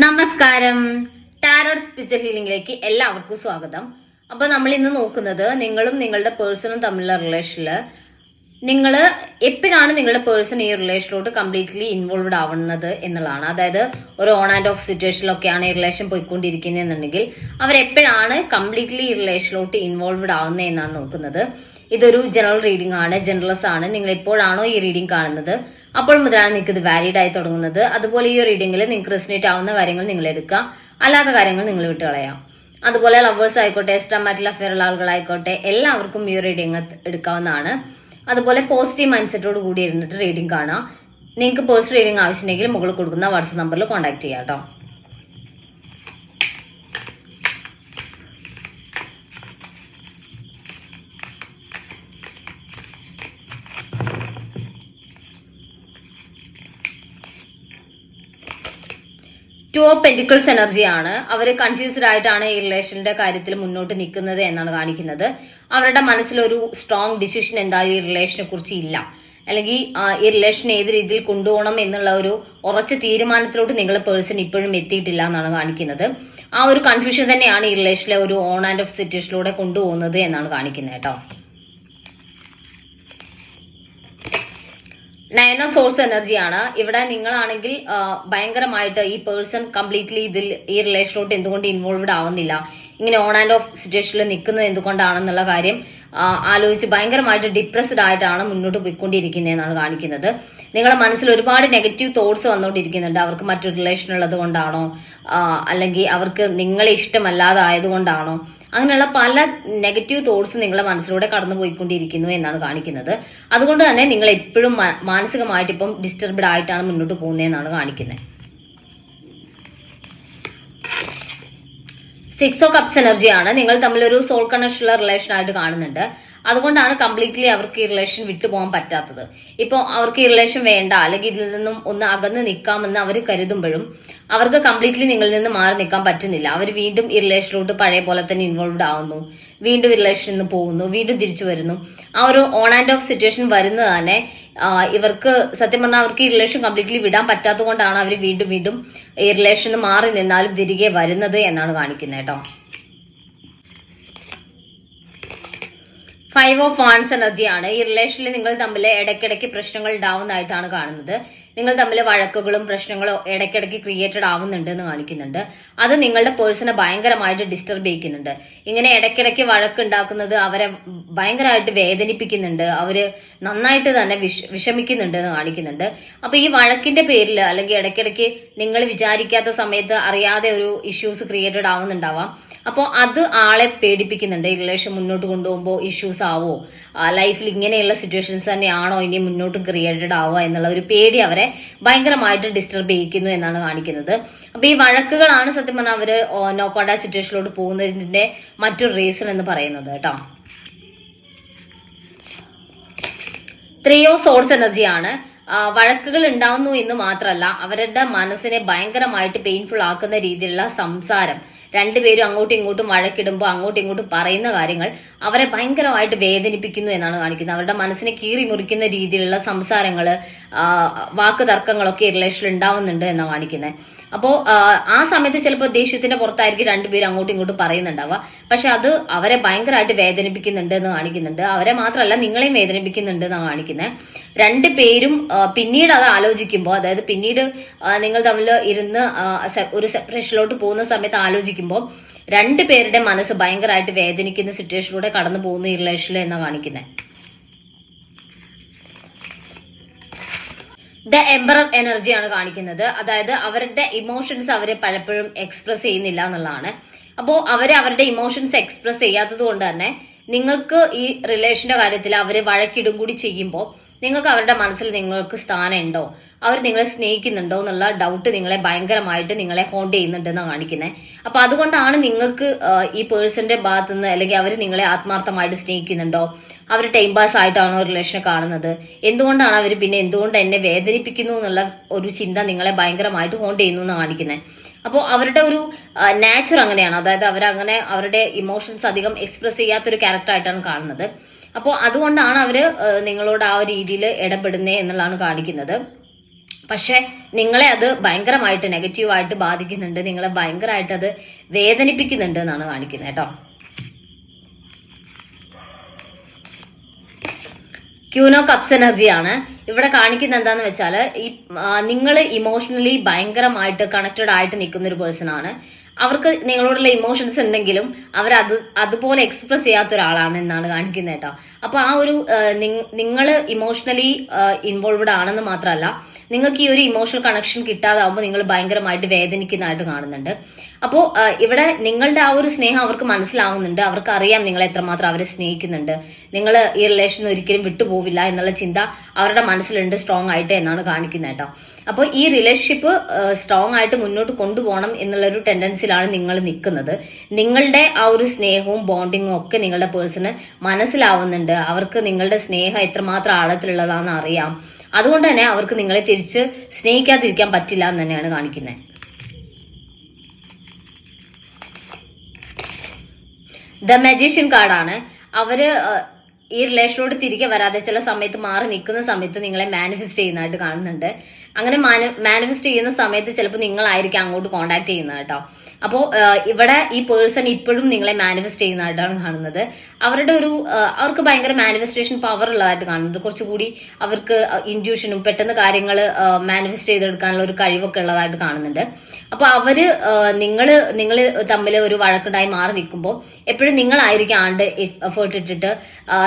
നമസ്കാരം. Tarot spiritual ഹീലിംഗിലേക്ക് എല്ലാവർക്കും സ്വാഗതം. അപ്പൊ നമ്മൾ ഇന്ന് നോക്കുന്നത് നിങ്ങളും നിങ്ങളുടെ പേഴ്സണും തമ്മിലുള്ള റിലേഷനില് നിങ്ങൾ എപ്പോഴാണ് നിങ്ങളുടെ പേഴ്സൺ ഈ റിലേഷനിലോട്ട് കംപ്ലീറ്റ്ലി ഇൻവോൾവ്ഡ് ആവുന്നത് എന്നുള്ളതാണ്. അതായത് ഒരു ഓൺ ആൻഡ് ഓഫ് സിറ്റുവേഷനിലൊക്കെയാണ് ഈ റിലേഷൻ പോയിക്കൊണ്ടിരിക്കുന്നതെന്നുണ്ടെങ്കിൽ അവരെപ്പോഴാണ് കംപ്ലീറ്റ്ലി ഈ റിലേഷനിലോട്ട് ഇൻവോൾവ്ഡ് ആവുന്നത് എന്നാണ് നോക്കുന്നത്. ഇതൊരു ജനറൽ റീഡിംഗ് ആണ്, ജനറൽസ് ആണ്. നിങ്ങൾ എപ്പോഴാണോ ഈ റീഡിംഗ് കാണുന്നത് അപ്പോൾ മുതലാണ് നിങ്ങൾക്ക് ഇത് വാലിഡ് ആയി തുടങ്ങുന്നത്. അതുപോലെ ഈ റീഡിംഗിൽ നിങ്ങൾക്ക് റെസിനേറ്റ് ആവുന്ന കാര്യങ്ങൾ നിങ്ങൾ എടുക്കുക, അല്ലാത്ത കാര്യങ്ങൾ നിങ്ങൾ വിട്ട് കളയാം. അതുപോലെ ലവേഴ്സ് ആയിക്കോട്ടെ, എക്സ്ട്രാ മാരിറ്റൽ അഫെയർ ഉള്ള ആളുകളായിക്കോട്ടെ, എല്ലാവർക്കും ഈ റീഡിംഗ് എടുക്കാവുന്നതാണ്. അതുപോലെ പോസിറ്റീവ് മൈൻഡ് സെറ്റോട് കൂടി ഇരുന്നിട്ട് റീഡിംഗ് കാണാം. നിങ്ങൾക്ക് പേഴ്സണൽ റീഡിംഗ് ആവശ്യമുണ്ടെങ്കിൽ മുകളിൽ കൊടുക്കുന്ന വാട്സ്ആപ്പ് നമ്പറിൽ കോൺടാക്ട് ചെയ്യാം കേട്ടോ. ടു ഓഫ് പെന്റിക്കിൾസ് എനർജിയാണ്. അവർ കൺഫ്യൂസ്ഡ് ആയിട്ടാണ് ഈ റിലേഷന്റെ കാര്യത്തിൽ മുന്നോട്ട് നിൽക്കുന്നത് എന്നാണ് കാണിക്കുന്നത്. അവരുടെ മനസ്സിലൊരു സ്ട്രോങ് ഡിസിഷൻ എന്തായാലും ഈ റിലേഷനെ കുറിച്ച് ഇല്ല, അല്ലെങ്കിൽ ഈ റിലേഷൻ ഏത് രീതിയിൽ കൊണ്ടുപോകണം എന്നുള്ള ഒരു ഉറച്ച തീരുമാനത്തിലോട്ട് നിങ്ങളുടെ പേഴ്സൺ ഇപ്പോഴും എത്തിയിട്ടില്ല എന്നാണ് കാണിക്കുന്നത്. ആ ഒരു കൺഫ്യൂഷൻ തന്നെയാണ് ഈ റിലേഷനിലെ ഒരു ഓൺ ആൻഡ് ഓഫ് സിറ്റുവേഷനിലൂടെ കൊണ്ടുപോകുന്നത് എന്നാണ് കാണിക്കുന്നത് കേട്ടോ. നയൻ ഓഫ് സോഴ്സ് എനർജിയാണ്. ഇവിടെ നിങ്ങളാണെങ്കിൽ ഭയങ്കരമായിട്ട് ഈ പേഴ്സൺ കംപ്ലീറ്റ്ലി ഈ റിലേഷനിലോട്ട് എന്തുകൊണ്ട് ഇൻവോൾവ്ഡ് ആവുന്നില്ല, ഇങ്ങനെ ഓൺ ആൻഡ് ഓഫ് സിറ്റുവേഷനിൽ നിൽക്കുന്നത് എന്തുകൊണ്ടാണെന്നുള്ള കാര്യം ആലോചിച്ച് ഭയങ്കരമായിട്ട് ഡിപ്രസ്ഡ് ആയിട്ടാണ് മുന്നോട്ട് പോയിക്കൊണ്ടിരിക്കുന്നതെന്നാണ് കാണിക്കുന്നത്. നിങ്ങളുടെ മനസ്സിൽ ഒരുപാട് നെഗറ്റീവ് തോട്ട്സ് വന്നുകൊണ്ടിരിക്കുന്നുണ്ട്. അവർക്ക് മറ്റൊരു റിലേഷൻ ഉള്ളത് കൊണ്ടാണോ, അല്ലെങ്കിൽ അവർക്ക് നിങ്ങളെ ഇഷ്ടമല്ലാതായതുകൊണ്ടാണോ, അങ്ങനെയുള്ള പല നെഗറ്റീവ് തോട്ട്സ് നിങ്ങളുടെ മനസ്സിലൂടെ കടന്നു പോയിക്കൊണ്ടിരിക്കുന്നു എന്നാണ് കാണിക്കുന്നത്. അതുകൊണ്ട് തന്നെ നിങ്ങൾ എപ്പോഴും മാനസികമായിട്ട് ഇപ്പം ഡിസ്റ്റർബ്ഡ് ആയിട്ടാണ് മുന്നോട്ട് പോകുന്നതെന്നാണ് കാണിക്കുന്നത്. സിക്സ് ഓഫ് കപ്സ് എനർജിയാണ്. നിങ്ങൾ തമ്മിലൊരു സോൾ കണക്ഷൻ ഉള്ള റിലേഷൻ ആയിട്ട് കാണുന്നുണ്ട്. അതുകൊണ്ടാണ് കംപ്ലീറ്റ്ലി അവർക്ക് ഈ റിലേഷൻ വിട്ടുപോകാൻ പറ്റാത്തത്. ഇപ്പോൾ അവർക്ക് ഈ റിലേഷൻ വേണ്ട, അല്ലെങ്കിൽ ഇതിൽ നിന്നും ഒന്ന് അകന്ന് നിൽക്കാമെന്ന് അവർ കരുതുമ്പോഴും അവർക്ക് കംപ്ലീറ്റ്ലി നിങ്ങളിൽ നിന്ന് മാറി നിൽക്കാൻ പറ്റുന്നില്ല. അവർ വീണ്ടും ഈ റിലേഷനിലോട്ട് പഴയ പോലെ തന്നെ ഇൻവോൾവ്ഡ് ആവുന്നു, വീണ്ടും ഈ റിലേഷനിൽ നിന്ന് പോകുന്നു, വീണ്ടും തിരിച്ചു വരുന്നു. ആ ഒരു ഓൺ ആൻഡ് ഓഫ് സിറ്റുവേഷൻ വരുന്നത് തന്നെ ഇവർക്ക് സത്യം പറഞ്ഞാൽ അവർക്ക് ഈ റിലേഷൻ കംപ്ലീറ്റ്ലി വിടാൻ പറ്റാത്തത് കൊണ്ടാണ് അവർ വീണ്ടും വീണ്ടും ഈ റിലേഷന് മാറി നിന്നാലും തിരികെ വരുന്നത് എന്നാണ് കാണിക്കുന്നത് കേട്ടോ. ഫൈവ് ഓഫ് വാൺസ് എനർജിയാണ്. ഈ റിലേഷനിൽ നിങ്ങൾ തമ്മിൽ ഇടയ്ക്കിടയ്ക്ക് പ്രശ്നങ്ങൾ ഉണ്ടാവുന്നതായിട്ടാണ് കാണുന്നത്. നിങ്ങൾ തമ്മിൽ വഴക്കുകളും പ്രശ്നങ്ങളും ഇടയ്ക്കിടയ്ക്ക് ക്രിയേറ്റഡ് ആവുന്നുണ്ട് എന്ന് കാണിക്കുന്നുണ്ട്. അത് നിങ്ങളുടെ പേഴ്സണെ ഭയങ്കരമായിട്ട് ഡിസ്റ്റർബ് ചെയ്യിക്കുന്നുണ്ട്. ഇങ്ങനെ ഇടയ്ക്കിടയ്ക്ക് വഴക്കുണ്ടാക്കുന്നത് അവരെ ഭയങ്കരമായിട്ട് വേദനിപ്പിക്കുന്നുണ്ട്. അവര് നന്നായിട്ട് തന്നെ വിഷമിക്കുന്നുണ്ട് എന്ന് കാണിക്കുന്നുണ്ട്. അപ്പൊ ഈ വഴക്കിന്റെ പേരിൽ അല്ലെങ്കിൽ ഇടയ്ക്കിടയ്ക്ക് നിങ്ങൾ വിചാരിക്കാത്ത സമയത്ത് അറിയാതെ ഒരു ഇഷ്യൂസ് ക്രിയേറ്റഡ് ആവുന്നുണ്ടാവാം. അപ്പോൾ അത് ആളെ പേടിപ്പിക്കുന്നുണ്ട്. ഈ റിലേഷൻ മുന്നോട്ട് കൊണ്ടുപോകുമ്പോൾ ഇഷ്യൂസ് ആവോ, ലൈഫിൽ ഇങ്ങനെയുള്ള സിറ്റുവേഷൻസ് തന്നെയാണോ ഇനി മുന്നോട്ട് ക്രിയേറ്റഡ് ആവുക എന്നുള്ള ഒരു പേടി അവരെ ഭയങ്കരമായിട്ട് ഡിസ്റ്റർബ് ചെയ്യിക്കുന്നു എന്നാണ് കാണിക്കുന്നത്. അപ്പൊ ഈ വഴക്കുകളാണ് സത്യം പറഞ്ഞാൽ അവര് നോ കോണ്ടാക്ട് സിറ്റുവേഷനിലോട്ട് പോകുന്നതിന്റെ മറ്റൊരു റീസൺ എന്ന് പറയുന്നത് കേട്ടോ. ത്രീ ഓഫ് സോഴ്സ് എനർജിയാണ്. വഴക്കുകൾ ഉണ്ടാവുന്നു എന്ന് മാത്രമല്ല, അവരുടെ മനസ്സിനെ ഭയങ്കരമായിട്ട് പെയിൻഫുൾ ആക്കുന്ന രീതിയിലുള്ള സംസാരം, രണ്ടുപേരും അങ്ങോട്ടും ഇങ്ങോട്ടും വഴക്കിടുമ്പോൾ അങ്ങോട്ടും ഇങ്ങോട്ടും പറയുന്ന കാര്യങ്ങൾ അവരെ ഭയങ്കരമായിട്ട് വേദനിപ്പിക്കുന്നു എന്നാണ് കാണിക്കുന്നത്. അവരുടെ മനസ്സിനെ കീറി മുറിക്കുന്ന രീതിയിലുള്ള സംസാരങ്ങള്, വാക്ക് തർക്കങ്ങളൊക്കെ റിലേഷനിൽ ഉണ്ടാവുന്നുണ്ട് എന്നാണ് കാണിക്കുന്നത്. അപ്പോൾ ആ സമയത്ത് ചിലപ്പോൾ ദേഷ്യത്തിന്റെ പുറത്തായിരിക്കും രണ്ടുപേരും അങ്ങോട്ടും ഇങ്ങോട്ടും പറയുന്നുണ്ടാവുക. പക്ഷെ അത് അവരെ ഭയങ്കരമായിട്ട് വേദനിപ്പിക്കുന്നുണ്ട് എന്ന് കാണിക്കുന്നുണ്ട്. അവരെ മാത്രമല്ല നിങ്ങളെയും വേദനിപ്പിക്കുന്നുണ്ട് എന്നാണ് കാണിക്കുന്നത്. രണ്ടുപേരും പിന്നീട് അത് ആലോചിക്കുമ്പോൾ, അതായത് പിന്നീട് നിങ്ങൾ തമ്മിൽ ഇരുന്ന് ഒരു സെപ്പറേഷനിലോട്ട് പോകുന്ന സമയത്ത് ആലോചിക്കുമ്പോൾ രണ്ടുപേരുടെ മനസ്സ് ഭയങ്കരമായിട്ട് വേദനിക്കുന്ന സിറ്റുവേഷനിലൂടെ കടന്നു പോകുന്ന ഈ റിലേഷനിൽ എന്നാണ് കാണിക്കുന്നത്. ദ എംബറർ എനർജിയാണ് കാണിക്കുന്നത്. അതായത് അവരുടെ ഇമോഷൻസ് അവരെ പലപ്പോഴും എക്സ്പ്രസ് ചെയ്യുന്നില്ല എന്നുള്ളതാണ്. അപ്പോൾ അവരുടെ ഇമോഷൻസ് എക്സ്പ്രസ് ചെയ്യാത്തത് കൊണ്ട് തന്നെ നിങ്ങൾക്ക് ഈ റിലേഷന്റെ കാര്യത്തിൽ അവര് വഴക്കിടും കൂടി ചെയ്യുമ്പോൾ നിങ്ങൾക്ക് അവരുടെ മനസ്സിൽ നിങ്ങൾക്ക് സ്ഥാനം ഉണ്ടോ, അവർ നിങ്ങളെ സ്നേഹിക്കുന്നുണ്ടോ എന്നുള്ള ഡൗട്ട് നിങ്ങളെ ഭയങ്കരമായിട്ട് നിങ്ങളെ ഹോണ്ട് ചെയ്യുന്നുണ്ടെന്നാണ് കാണിക്കുന്നത്. അപ്പൊ അതുകൊണ്ടാണ് നിങ്ങൾക്ക് ഈ പേഴ്സന്റെ ഭാഗത്തുനിന്ന്, അല്ലെങ്കിൽ അവർ നിങ്ങളെ ആത്മാർത്ഥമായിട്ട് സ്നേഹിക്കുന്നുണ്ടോ, അവർ ടൈം പാസ് ആയിട്ടാണോ റിലേഷനെ കാണുന്നത്, എന്തുകൊണ്ടാണ് അവർ പിന്നെ എന്തുകൊണ്ട് എന്നെ വേദനിപ്പിക്കുന്നു എന്നുള്ള ഒരു ചിന്ത നിങ്ങളെ ഭയങ്കരമായിട്ട് ഹോണ്ട് ചെയ്യുന്നു എന്നാണ് കാണിക്കുന്നത്. അപ്പോൾ അവരുടെ ഒരു നാച്ചർ അങ്ങനെയാണ്. അതായത് അവരങ്ങനെ അവരുടെ ഇമോഷൻസ് അധികം എക്സ്പ്രസ് ചെയ്യാത്തൊരു ക്യാരക്ടർ ആയിട്ടാണ് കാണുന്നത്. അപ്പോൾ അതുകൊണ്ടാണ് അവര് നിങ്ങളോട് ആ ഒരു രീതിയിൽ ഇടപെടുന്നത് എന്നുള്ളതാണ് കാണിക്കുന്നത്. പക്ഷെ നിങ്ങളെ അത് ഭയങ്കരമായിട്ട് നെഗറ്റീവായിട്ട് ബാധിക്കുന്നുണ്ട്, നിങ്ങളെ ഭയങ്കരമായിട്ട് അത് വേദനിപ്പിക്കുന്നുണ്ട് എന്നാണ് കാണിക്കുന്നത് കേട്ടോ. ക്യൂനോ കപ്സ് എനർജിയാണ് ഇവിടെ കാണിക്കുന്നത്. എന്താന്ന് വെച്ചാൽ നിങ്ങൾ ഇമോഷണലി ഭയങ്കരമായിട്ട് കണക്റ്റഡ് ആയിട്ട് നിൽക്കുന്ന ഒരു പേഴ്സൺ ആണ്. അവർക്ക് നിങ്ങളോടുള്ള ഇമോഷൻസ് ഉണ്ടെങ്കിലും അവർ അതുപോലെ എക്സ്പ്രസ് ചെയ്യാത്ത ഒരാളാണ് എന്നാണ് കാണിക്കുന്നത് കേട്ടോ. അപ്പൊ ആ ഒരു നിങ്ങൾ ഇമോഷണലി ഇൻവോൾവ്ഡ് ആണെന്ന് മാത്രമല്ല, നിങ്ങൾക്ക് ഈ ഒരു ഇമോഷണൽ കണക്ഷൻ കിട്ടാതാവുമ്പോൾ നിങ്ങൾ ഭയങ്കരമായിട്ട് വേദനിക്കുന്നതായിട്ട് കാണുന്നുണ്ട്. അപ്പോൾ ഇവിടെ നിങ്ങളുടെ ആ ഒരു സ്നേഹം അവർക്ക് മനസ്സിലാവുന്നുണ്ട്, അവർക്ക് അറിയാം നിങ്ങൾ എത്രമാത്രം അവരെ സ്നേഹിക്കുന്നുണ്ട്, നിങ്ങൾ ഈ റിലേഷൻ ഒരിക്കലും വിട്ടുപോവില്ല എന്നുള്ള ചിന്ത അവരുടെ മനസ്സിലുണ്ട് സ്ട്രോങ് ആയിട്ട് എന്നാണ് കാണിക്കുന്നത് കേട്ടോ. അപ്പോൾ ഈ റിലേഷൻഷിപ്പ് സ്ട്രോങ് ആയിട്ട് മുന്നോട്ട് കൊണ്ടുപോകണം എന്നുള്ളൊരു ടെൻഡൻസിലാണ് നിങ്ങൾ നിൽക്കുന്നത്. നിങ്ങളുടെ ആ ഒരു സ്നേഹവും ബോണ്ടിങ്ങും ഒക്കെ നിങ്ങളുടെ പേഴ്സണ് മനസ്സിലാവുന്നുണ്ട്, അവർക്ക് നിങ്ങളുടെ സ്നേഹം എത്രമാത്രം ആഴത്തിലുള്ളതാണെന്ന് അറിയാം. അതുകൊണ്ട് തന്നെ അവർക്ക് നിങ്ങളെ തിരിച്ച് സ്നേഹിക്കാതിരിക്കാൻ പറ്റില്ല എന്ന് തന്നെയാണ് കാണിക്കുന്നത്. ദ മജീഷ്യൻ കാർഡാണ്. അവര് ഈ റിലേഷനോട് തിരികെ വരാതെ ചില സമയത്ത് മാറി നിൽക്കുന്ന സമയത്ത് നിങ്ങളെ മാനിഫെസ്റ്റ് ചെയ്യുന്നതായിട്ട് കാണുന്നുണ്ട്. അങ്ങനെ മാനിഫെസ്റ്റ് ചെയ്യുന്ന സമയത്ത് ചിലപ്പോൾ നിങ്ങളായിരിക്കും അങ്ങോട്ട് കോണ്ടാക്ട് ചെയ്യുന്നത് കേട്ടോ. അപ്പോ ഇവിടെ ഈ പേഴ്സൺ ഇപ്പോഴും നിങ്ങളെ മാനിഫെസ്റ്റ് ചെയ്യുന്നതായിട്ടാണ് കാണുന്നത്. അവർക്ക് ഭയങ്കര മാനിഫെസ്റ്റേഷൻ പവർ ഉള്ളതായിട്ട് കാണുന്നുണ്ട്. കുറച്ചുകൂടി അവർക്ക് ഇൻറ്റ്യൂഷനും പെട്ടെന്ന് കാര്യങ്ങൾ മാനിഫെസ്റ്റ് ചെയ്തെടുക്കാനുള്ള ഒരു കഴിവൊക്കെ ഉള്ളതായിട്ട് കാണുന്നുണ്ട്. അപ്പൊ നിങ്ങൾ തമ്മിൽ ഒരു വഴക്കുണ്ടായി മാറി നിൽക്കുമ്പോൾ എപ്പോഴും നിങ്ങളായിരിക്കും എഫേർട്ട് ഇട്ടിട്ട്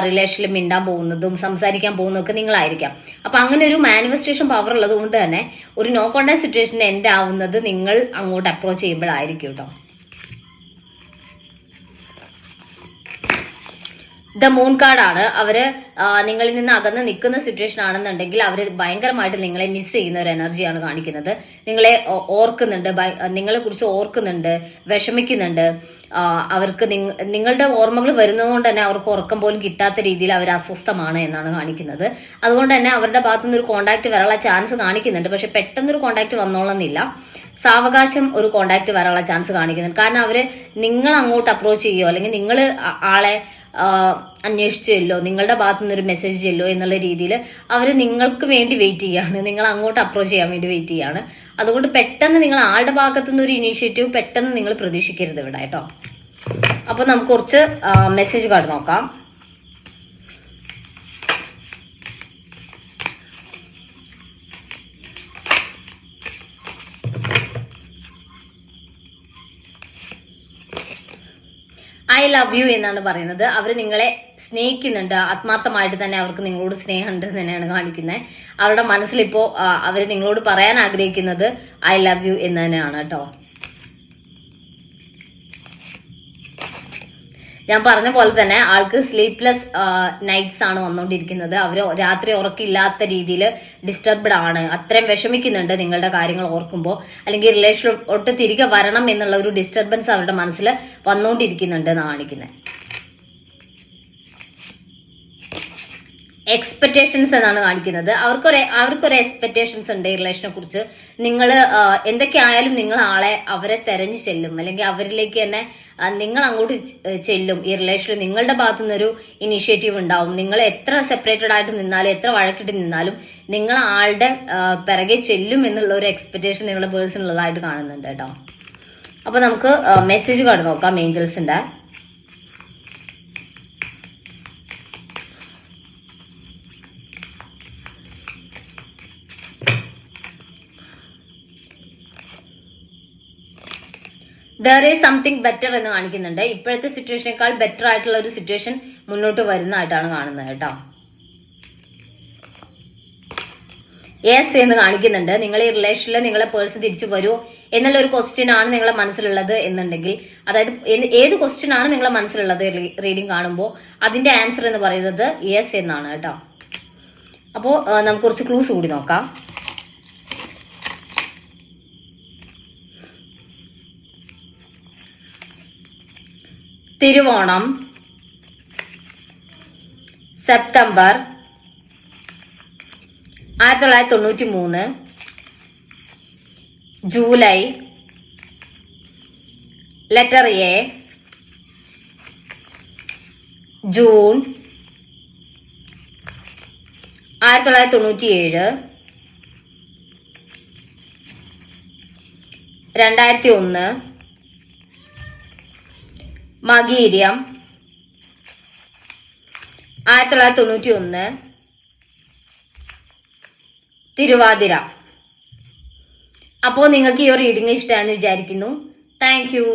റിലേഷനിൽ മിണ്ടാൻ പോകുന്നതും സംസാരിക്കാൻ പോകുന്നതും ഒക്കെ നിങ്ങളായിരിക്കാം. അപ്പൊ അങ്ങനെ ഒരു മാനിഫെസ്റ്റേഷൻ പവർ ഉള്ളത് കൊണ്ട് തന്നെ ഒരു നോ കോണ്ടാക്ട് സിറ്റുവേഷൻ എൻഡ് ആവുന്നത് നിങ്ങൾ അങ്ങോട്ട് അപ്രോച്ച് ചെയ്യുമ്പോഴായിരിക്കും കേട്ടോ. ദ മൂൺ കാർഡാണ്. അവര് നിങ്ങളിൽ നിന്ന് അകന്ന് നിൽക്കുന്ന സിറ്റുവേഷൻ ആണെന്നുണ്ടെങ്കിൽ അവര് ഭയങ്കരമായിട്ട് നിങ്ങളെ മിസ് ചെയ്യുന്ന ഒരു എനർജിയാണ് കാണിക്കുന്നത്. നിങ്ങളെ ഓർക്കുന്നുണ്ട്, നിങ്ങളെ കുറിച്ച് ഓർക്കുന്നുണ്ട്, വിഷമിക്കുന്നുണ്ട്. അവർക്ക് നിങ്ങളുടെ ഓർമ്മകൾ വരുന്നത് കൊണ്ട് തന്നെ അവർക്ക് ഉറക്കം പോലും കിട്ടാത്ത രീതിയിൽ അവർ അസ്വസ്ഥമാണ് എന്നാണ് കാണിക്കുന്നത്. അതുകൊണ്ട് തന്നെ അവരുടെ ഭാഗത്തുനിന്ന് ഒരു കോണ്ടാക്ട് വരാനുള്ള ചാൻസ് കാണിക്കുന്നുണ്ട്. പക്ഷെ പെട്ടെന്നൊരു കോണ്ടാക്ട് വന്നോളന്നില്ല, സാവകാശം ഒരു കോണ്ടാക്ട് വരാനുള്ള ചാൻസ് കാണിക്കുന്നുണ്ട്. കാരണം അവര് നിങ്ങൾ അങ്ങോട്ട് അപ്രോച്ച് ചെയ്യോ അല്ലെങ്കിൽ നിങ്ങൾ ആളെ അന്വേഷിച്ചു ചെല്ലോ, നിങ്ങളുടെ ഭാഗത്തുനിന്ന് ഒരു മെസ്സേജ് ചെല്ലോ എന്നുള്ള രീതിയിൽ അവർ നിങ്ങൾക്ക് വേണ്ടി വെയിറ്റ് ചെയ്യാണ്, നിങ്ങൾ അങ്ങോട്ട് അപ്രോച്ച് ചെയ്യാൻ വേണ്ടി വെയിറ്റ് ചെയ്യാണ്. അതുകൊണ്ട് പെട്ടെന്ന് നിങ്ങൾ ആളുടെ ഭാഗത്തുനിന്ന് ഒരു ഇനീഷ്യേറ്റീവ് പെട്ടെന്ന് നിങ്ങൾ പ്രതീക്ഷിക്കരുത് ഇവിടെ കേട്ടോ. അപ്പൊ നമുക്ക് കുറച്ച് മെസ്സേജ് കാർഡ് നോക്കാം. ഐ ലവ് യു എന്നാണ് പറയുന്നത്. അവർ നിങ്ങളെ സ്നേഹിക്കുന്നുണ്ട്, ആത്മാർത്ഥമായിട്ട് തന്നെ അവർക്ക് നിങ്ങളോട് സ്നേഹമുണ്ട് തന്നെയാണ് കാണിക്കുന്നത്. അവരുടെ മനസ്സിലിപ്പോ അവർ നിങ്ങളോട് പറയാൻ ആഗ്രഹിക്കുന്നത് ഐ ലവ് യു എന്ന് തന്നെയാണ് കേട്ടോ. ഞാൻ പറഞ്ഞ പോലെ തന്നെ ആൾക്ക് സ്ലീപ്ലെസ് നൈറ്റ്സ് ആണ് വന്നുകൊണ്ടിരിക്കുന്നത്. അവർ രാത്രി ഉറക്കില്ലാത്ത രീതിയിൽ ഡിസ്റ്റർബ്ഡ് ആണ്, അത്രയും വിഷമിക്കുന്നുണ്ട് നിങ്ങളുടെ കാര്യങ്ങൾ ഓർക്കുമ്പോൾ. അല്ലെങ്കിൽ റിലേഷൻ ഒട്ട് തിരികെ വരണം എന്നുള്ള ഒരു ഡിസ്റ്റർബൻസ് അവരുടെ മനസ്സിൽ വന്നുകൊണ്ടിരിക്കുന്നുണ്ട് എന്നാണ് കാണിക്കുന്നത്. എക്സ്പെക്ടേഷൻസ് എന്നാണ് കാണിക്കുന്നത്. അവർക്കൊരു എക്സ്പെക്ടേഷൻസ് ഉണ്ട് ഈ റിലേഷനെ കുറിച്ച്. നിങ്ങൾ എന്തൊക്കെ ആയാലും നിങ്ങൾ അവരെ തെരഞ്ഞു ചെല്ലും, അല്ലെങ്കിൽ അവരിലേക്ക് തന്നെ നിങ്ങൾ അങ്ങോട്ട് ചെല്ലും. ഈ റിലേഷനിൽ നിങ്ങളുടെ ഭാഗത്തുനിന്നൊരു ഇനിഷ്യേറ്റീവ് ഉണ്ടാവും. നിങ്ങൾ എത്ര സെപ്പറേറ്റഡ് ആയിട്ട് നിന്നാലും എത്ര വഴക്കിട്ട് നിന്നാലും നിങ്ങൾ ആളുടെ പിറകെ ചെല്ലും എന്നുള്ള ഒരു എക്സ്പെക്ടേഷൻ നിങ്ങളുടെ പേഴ്സൺ ഉള്ളതായിട്ട് കാണുന്നുണ്ട് കേട്ടോ. അപ്പൊ നമുക്ക് മെസ്സേജ് കാർഡ് നോക്കാം ഏഞ്ചൽസിന്റെ. ദർ ഈസ് സംതിങ് ബെറ്റർ എന്ന് കാണിക്കുന്നുണ്ട്. ഇപ്പോഴത്തെ സിറ്റുവേഷനേക്കാൾ ബെറ്റർ ആയിട്ടുള്ള ഒരു സിറ്റുവേഷൻ മുന്നോട്ട് വരുന്നതായിട്ടാണ് കാണുന്നത് കേട്ടോ. യെസ് എന്ന് കാണിക്കുന്നുണ്ട്. നിങ്ങൾ ഈ റിലേഷനിൽ നിങ്ങളെ പേഴ്സൺ തിരിച്ചു വരുമോ എന്നുള്ള ഒരു ക്വസ്റ്റ്യൻ ആണ് നിങ്ങളെ മനസ്സിലുള്ളത് എന്നുണ്ടെങ്കിൽ, അതായത് ഏത് ക്വസ്റ്റ്യൻ ആണ് നിങ്ങളെ മനസ്സിലുള്ളത് റീഡിംഗ് കാണുമ്പോൾ അതിന്റെ ആൻസർ എന്ന് പറയുന്നത് യെസ് എന്നാണ് കേട്ടോ. അപ്പോ നമുക്ക് കുറച്ച് ക്ലൂസ് കൂടി നോക്കാം. Thiruvonam, September 1993, July, letter A, June 1997, 2001, മകീര്യം 1991, Thiruvathira. അപ്പോൾ നിങ്ങൾക്ക് ഈ ഒരു റീഡിംഗ് ഇഷ്ടമാണെന്ന് വിചാരിക്കുന്നു. Thank you.